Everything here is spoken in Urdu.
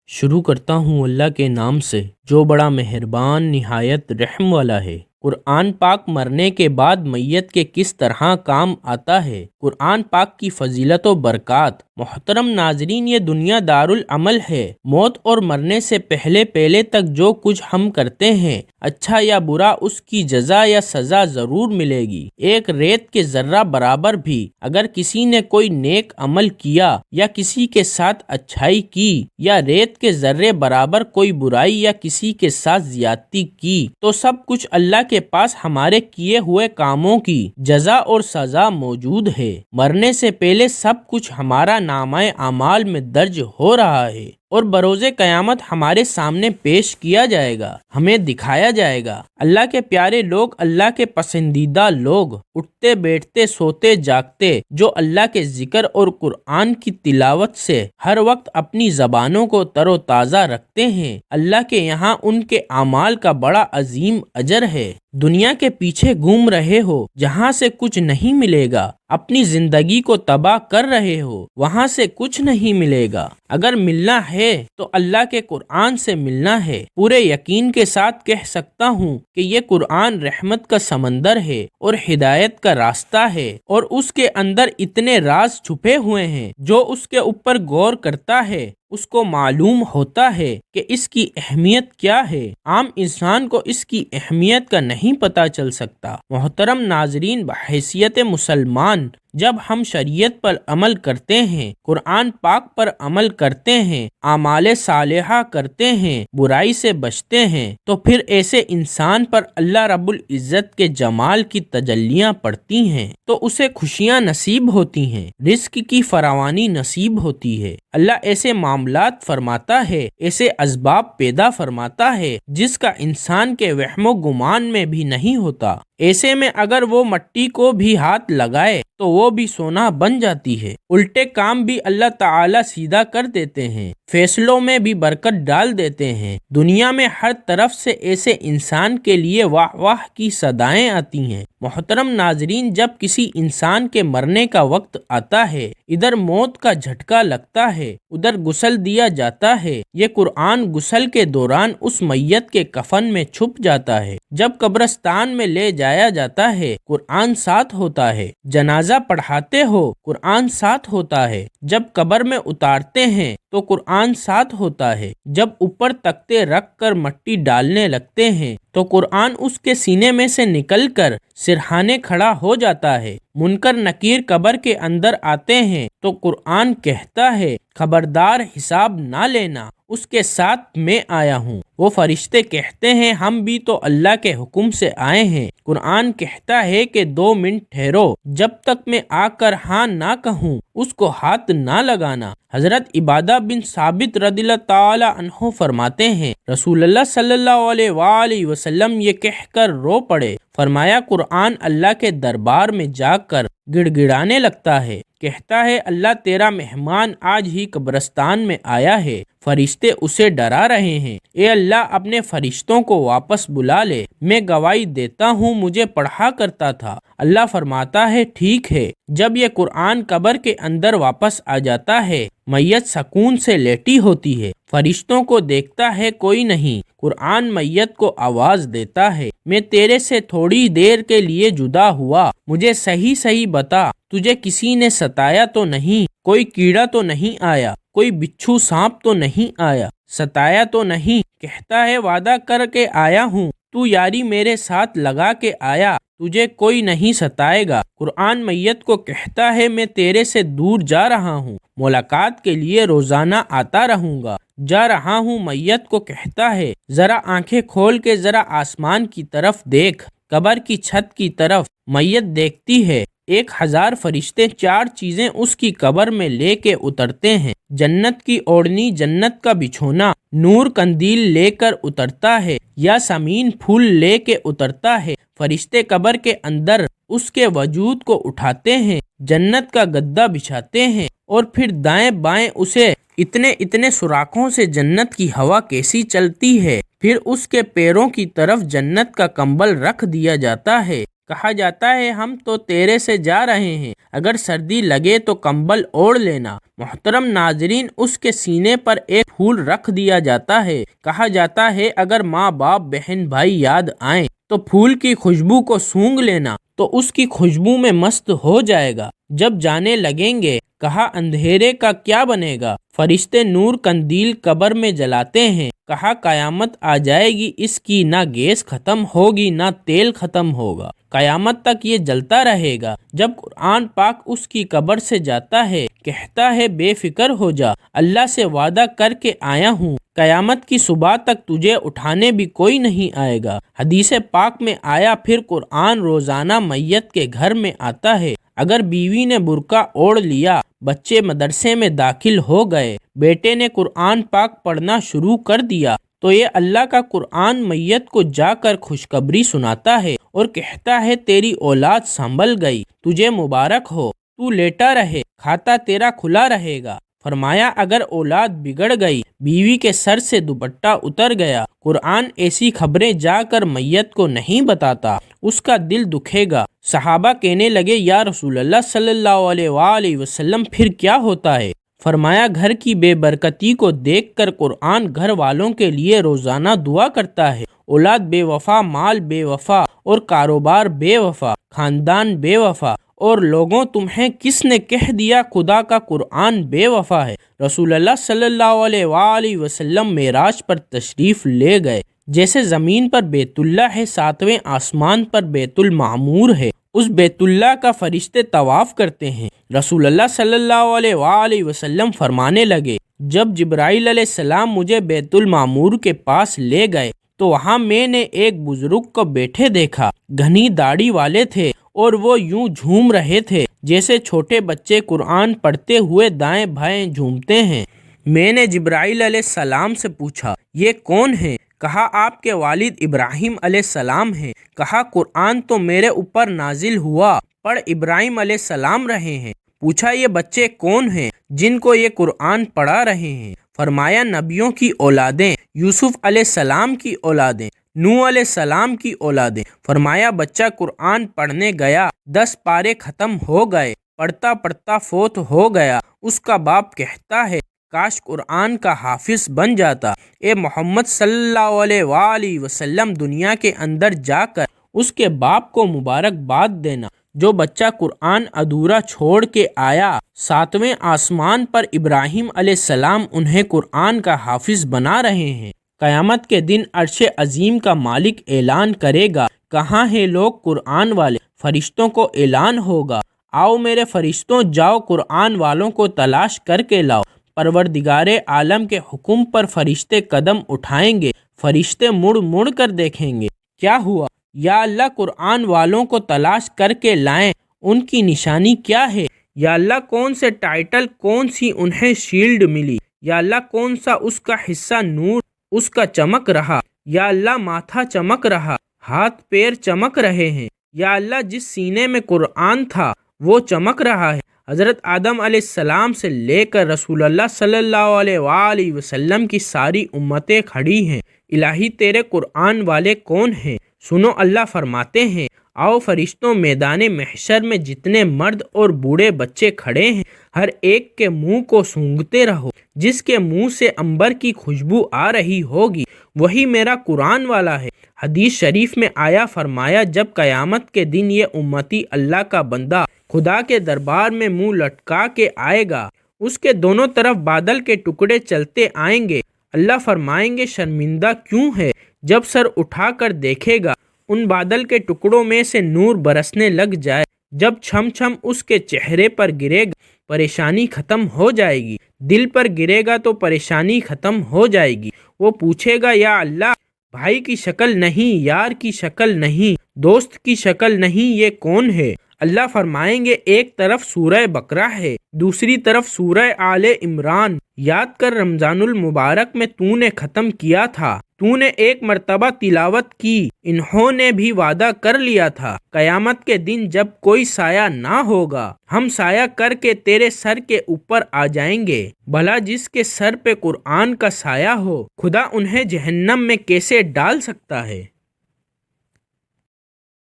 شروع کرتا ہوں اللہ کے نام سے جو بڑا مہربان نہایت رحم والا ہے۔ قرآن پاک مرنے کے بعد میت کے کس طرح کام آتا ہے۔ قرآن پاک کی فضیلت و برکات۔ محترم ناظرین، یہ دنیا دارالعمل ہے۔ موت اور مرنے سے پہلے تک جو کچھ ہم کرتے ہیں، اچھا یا برا، اس کی جزا یا سزا ضرور ملے گی۔ ایک ریت کے ذرہ برابر بھی اگر کسی نے کوئی نیک عمل کیا یا کسی کے ساتھ اچھائی کی، یا ریت کے ذرے برابر کوئی برائی یا کسی کے ساتھ زیادتی کی، تو سب کچھ اللہ کے پاس ہمارے کیے ہوئے کاموں کی جزا اور سزا موجود ہے۔ مرنے سے پہلے سب کچھ ہمارا نامہ اعمال میں درج ہو رہا ہے اور بروز قیامت ہمارے سامنے پیش کیا جائے گا، ہمیں دکھایا جائے گا۔ اللہ کے پیارے لوگ، اللہ کے پسندیدہ لوگ، اٹھتے بیٹھتے سوتے جاگتے، جو اللہ کے ذکر اور قرآن کی تلاوت سے ہر وقت اپنی زبانوں کو تر و تازہ رکھتے ہیں، اللہ کے یہاں ان کے اعمال کا بڑا عظیم اجر ہے۔ دنیا کے پیچھے گھوم رہے ہو جہاں سے کچھ نہیں ملے گا، اپنی زندگی کو تباہ کر رہے ہو وہاں سے کچھ نہیں ملے گا۔ اگر ملنا ہے تو اللہ کے قرآن سے ملنا ہے۔ پورے یقین کے ساتھ کہہ سکتا ہوں کہ یہ قرآن رحمت کا سمندر ہے اور ہدایت کا راستہ ہے، اور اس کے اندر اتنے راز چھپے ہوئے ہیں۔ جو اس کے اوپر غور کرتا ہے اس کو معلوم ہوتا ہے کہ اس کی اہمیت کیا ہے۔ عام انسان کو اس کی اہمیت کا نہیں پتہ چل سکتا۔ محترم ناظرین، بحیثیت مسلمان جب ہم شریعت پر عمل کرتے ہیں، قرآن پاک پر عمل کرتے ہیں، اعمال صالحہ کرتے ہیں، برائی سے بچتے ہیں، تو پھر ایسے انسان پر اللہ رب العزت کے جمال کی تجلیاں پڑتی ہیں، تو اسے خوشیاں نصیب ہوتی ہیں، رزق کی فراوانی نصیب ہوتی ہے۔ اللہ ایسے معاملات فرماتا ہے، ایسے اسباب پیدا فرماتا ہے جس کا انسان کے وہم و گمان میں بھی نہیں ہوتا۔ ایسے میں اگر وہ مٹی کو بھی ہاتھ لگائے تو وہ بھی سونا بن جاتی ہے۔ الٹے کام بھی اللہ تعالی سیدھا کر دیتے ہیں، فیصلوں میں بھی برکت ڈال دیتے ہیں۔ دنیا میں ہر طرف سے ایسے انسان کے لیے واہ واہ کی صدائیں آتی ہیں۔ محترم ناظرین، جب کسی انسان کے مرنے کا وقت آتا ہے، ادھر موت کا جھٹکا لگتا ہے، ادھر غسل دیا جاتا ہے۔ یہ قرآن غسل کے دوران اس میت کے کفن میں چھپ جاتا ہے۔ جب قبرستان میں لے جایا جاتا ہے، قرآن ساتھ ہوتا ہے۔ جنازہ پڑھاتے ہو، قرآن ساتھ ہوتا ہے۔ جب قبر میں اتارتے ہیں تو قرآن ساتھ ہوتا ہے۔ جب اوپر تختے رکھ کر مٹی ڈالنے لگتے ہیں تو قرآن اس کے سینے میں سے نکل کر سرہانے کھڑا ہو جاتا ہے۔ منکر نکیر قبر کے اندر آتے ہیں تو قرآن کہتا ہے، خبردار حساب نہ لینا، اس کے ساتھ میں آیا ہوں۔ وہ فرشتے کہتے ہیں، ہم بھی تو اللہ کے حکم سے آئے ہیں۔ قرآن کہتا ہے کہ 2 منٹ ٹھہرو، جب تک میں آ کر ہاں نہ کہوں اس کو ہاتھ نہ لگانا۔ حضرت عبادہ بن ثابت رضی اللہ تعالی عنہ فرماتے ہیں، رسول اللہ صلی اللہ علیہ وآلہ وسلم یہ کہہ کر رو پڑے، فرمایا قرآن اللہ کے دربار میں جا کر گڑ گڑانے لگتا ہے، کہتا ہے اللہ تیرا مہمان آج ہی قبرستان میں آیا ہے۔ فرشتے اسے ڈرا رہے ہیں، اے اللہ اپنے فرشتوں کو واپس بلا لے، میں گواہی دیتا ہوں مجھے پڑھا کرتا تھا۔ اللہ فرماتا ہے ٹھیک ہے۔ جب یہ قرآن قبر کے اندر واپس آ جاتا ہے، میت سکون سے لیٹی ہوتی ہے، فرشتوں کو دیکھتا ہے کوئی نہیں۔ قرآن میت کو آواز دیتا ہے، میں تیرے سے تھوڑی دیر کے لیے جدا ہوا، مجھے صحیح بتا، تجھے کسی نے ستایا تو نہیں، کوئی کیڑا تو نہیں آیا، کوئی بچھو سانپ تو نہیں آیا، ستایا تو نہیں؟ کہتا ہے وعدہ کر کے آیا ہوں، تو یاری میرے ساتھ لگا کے آیا، تجھے کوئی نہیں ستائے گا۔ قرآن میت کو کہتا ہے میں تیرے سے دور جا رہا ہوں، ملاقات کے لیے روزانہ آتا رہوں گا، جا رہا ہوں۔ میت کو کہتا ہے ذرا آنکھیں کھول کے ذرا آسمان کی طرف دیکھ، قبر کی چھت کی طرف۔ میت دیکھتی ہے، 1000 فرشتے 4 چیزیں اس کی قبر میں لے کے اترتے ہیں۔ جنت کی اوڑھنی، جنت کا بچھونا، نور قندیل لے کر اترتا ہے، یا سمین پھول لے کے اترتا ہے۔ فرشتے قبر کے اندر اس کے وجود کو اٹھاتے ہیں، جنت کا گدا بچھاتے ہیں، اور پھر دائیں بائیں اسے اتنے سوراخوں سے جنت کی ہوا کیسی چلتی ہے، پھر اس کے پیروں کی طرف جنت کا کمبل رکھ دیا جاتا ہے کہا جاتا ہے ہم تو تیرے سے جا رہے ہیں، اگر سردی لگے تو کمبل اوڑھ لینا۔ محترم ناظرین، اس کے سینے پر ایک پھول رکھ دیا جاتا ہے۔ کہا جاتا ہے اگر ماں باپ بہن بھائی یاد آئیں تو پھول کی خوشبو کو سونگھ لینا تو اس کی خوشبو میں مست ہو جائے گا۔ جب جانے لگیں گے کہا اندھیرے کا کیا بنے گا؟ فرشتے نور قندیل قبر میں جلاتے ہیں۔ کہا قیامت آ جائے گی، اس کی نہ گیس ختم ہوگی نہ تیل ختم ہوگا، قیامت تک یہ جلتا رہے گا۔ جب قرآن پاک اس کی قبر سے جاتا ہے کہتا ہے بے فکر ہو جا، اللہ سے وعدہ کر کے آیا ہوں، قیامت کی صبح تک تجھے اٹھانے بھی کوئی نہیں آئے گا۔ حدیث پاک میں آیا پھر قرآن روزانہ میت کے گھر میں آتا ہے۔ اگر بیوی نے برقع اوڑھ لیا، بچے مدرسے میں داخل ہو گئے، بیٹے نے قرآن پاک پڑھنا شروع کر دیا تو یہ اللہ کا قرآن میت کو جا کر خوشخبری سناتا ہے اور کہتا ہے تیری اولاد سنبھل گئی، تجھے مبارک ہو، تو لیٹا رہے، کھاتا تیرا کھلا رہے گا۔ فرمایا اگر اولاد بگڑ گئی، بیوی کے سر سے دوپٹہ اتر گیا، قرآن ایسی خبریں جا کر میت کو نہیں بتاتا، اس کا دل دکھے گا۔ صحابہ کہنے لگے یا رسول اللہ صلی اللہ علیہ وآلہ وسلم پھر کیا ہوتا ہے؟ فرمایا گھر کی بے برکتی کو دیکھ کر قرآن گھر والوں کے لیے روزانہ دعا کرتا ہے، اولاد بے وفا، مال بے وفا اور کاروبار بے وفا، خاندان بے وفا، اور لوگوں تمہیں کس نے کہہ دیا خدا کا قرآن بے وفا ہے؟ رسول اللہ صلی اللہ علیہ وآلہ وسلم معراج پر تشریف لے گئے، جیسے زمین پر بیت اللہ ہے، ساتویں آسمان پر بیت المعمور ہے، اس بیت اللہ کا فرشتے طواف کرتے ہیں۔ رسول اللہ صلی اللہ علیہ وآلہ وسلم فرمانے لگے جب جبرائیل علیہ السلام مجھے بیت المعمور کے پاس لے گئے تو وہاں میں نے ایک بزرگ کو بیٹھے دیکھا، گھنی داڑھی والے تھے اور وہ یوں جھوم رہے تھے جیسے چھوٹے بچے قرآن پڑھتے ہوئے دائیں بائیں جھومتے ہیں۔ میں نے جبرائیل علیہ السلام سے پوچھا یہ کون ہے؟ کہا آپ کے والد ابراہیم علیہ السلام ہیں۔ کہا قرآن تو میرے اوپر نازل ہوا، پڑھ ابراہیم علیہ السلام رہے ہیں۔ پوچھا یہ بچے کون ہیں جن کو یہ قرآن پڑھا رہے ہیں؟ فرمایا نبیوں کی اولادیں، یوسف علیہ السلام کی اولادیں، نوح علیہ السلام کی اولادیں۔ فرمایا بچہ قرآن پڑھنے گیا، 10 پارے ختم ہو گئے، پڑھتا پڑھتا فوت ہو گیا۔ اس کا باپ کہتا ہے کاش قرآن کا حافظ بن جاتا۔ اے محمد صلی اللہ علیہ وآلہ وسلم دنیا کے اندر جا کر اس کے باپ کو مبارکباد دینا جو بچہ قرآن ادھورا چھوڑ کے آیا۔ 7ویں آسمان پر ابراہیم علیہ السلام انہیں قرآن کا حافظ بنا رہے ہیں۔ قیامت کے دن عرش عظیم کا مالک اعلان کرے گا کہاں ہیں لوگ قرآن والے؟ فرشتوں کو اعلان ہوگا آؤ میرے فرشتوں جاؤ قرآن والوں کو تلاش کر کے لاؤ۔ پروردگار عالم کے حکم پر فرشتے قدم اٹھائیں گے، فرشتے مڑ مڑ کر دیکھیں گے کیا ہوا؟ یا اللہ قرآن والوں کو تلاش کر کے لائیں، ان کی نشانی کیا ہے؟ یا اللہ کون سے ٹائٹل، کون سی انہیں شیلڈ ملی؟ یا اللہ کون سا اس کا حصہ نور اس کا چمک رہا؟ یا اللہ ماتھا چمک رہا، ہاتھ پیر چمک رہے ہیں؟ یا اللہ جس سینے میں قرآن تھا وہ چمک رہا ہے؟ حضرت آدم علیہ السلام سے لے کر رسول اللہ صلی اللہ علیہ وآلہ وسلم کی ساری امتیں کھڑی ہیں، الہی تیرے قرآن والے کون ہیں؟ سنو اللہ فرماتے ہیں آؤ فرشتوں میدان محشر میں جتنے مرد اور بوڑھے بچے کھڑے ہیں ہر ایک کے منہ کو سونگھتے رہو، جس کے منہ سے عنبر کی خوشبو آ رہی ہوگی وہی میرا قرآن والا ہے۔ حدیث شریف میں آیا فرمایا جب قیامت کے دن یہ امتی اللہ کا بندہ خدا کے دربار میں منہ لٹکا کے آئے گا، اس کے دونوں طرف بادل کے ٹکڑے چلتے آئیں گے، اللہ فرمائیں گے شرمندہ کیوں ہے؟ جب سر اٹھا کر دیکھے گا ان بادل کے ٹکڑوں میں سے نور برسنے لگ جائے، جب چھم چھم اس کے چہرے پر گرے گا پریشانی ختم ہو جائے گی، دل پر گرے گا تو پریشانی ختم ہو جائے گی۔ وہ پوچھے گا یا اللہ بھائی کی شکل نہیں، یار کی شکل نہیں، دوست کی شکل نہیں، یہ کون ہے؟ اللہ فرمائیں گے ایک طرف سورہ بقرہ ہے، دوسری طرف سورہ آل عمران، یاد کر رمضان المبارک میں تو نے ختم کیا تھا، تو نے ایک مرتبہ تلاوت کی، انہوں نے بھی وعدہ کر لیا تھا قیامت کے دن جب کوئی سایہ نہ ہوگا ہم سایہ کر کے تیرے سر کے اوپر آ جائیں گے، بھلا جس کے سر پہ قرآن کا سایہ ہو خدا انہیں جہنم میں کیسے ڈال سکتا ہے؟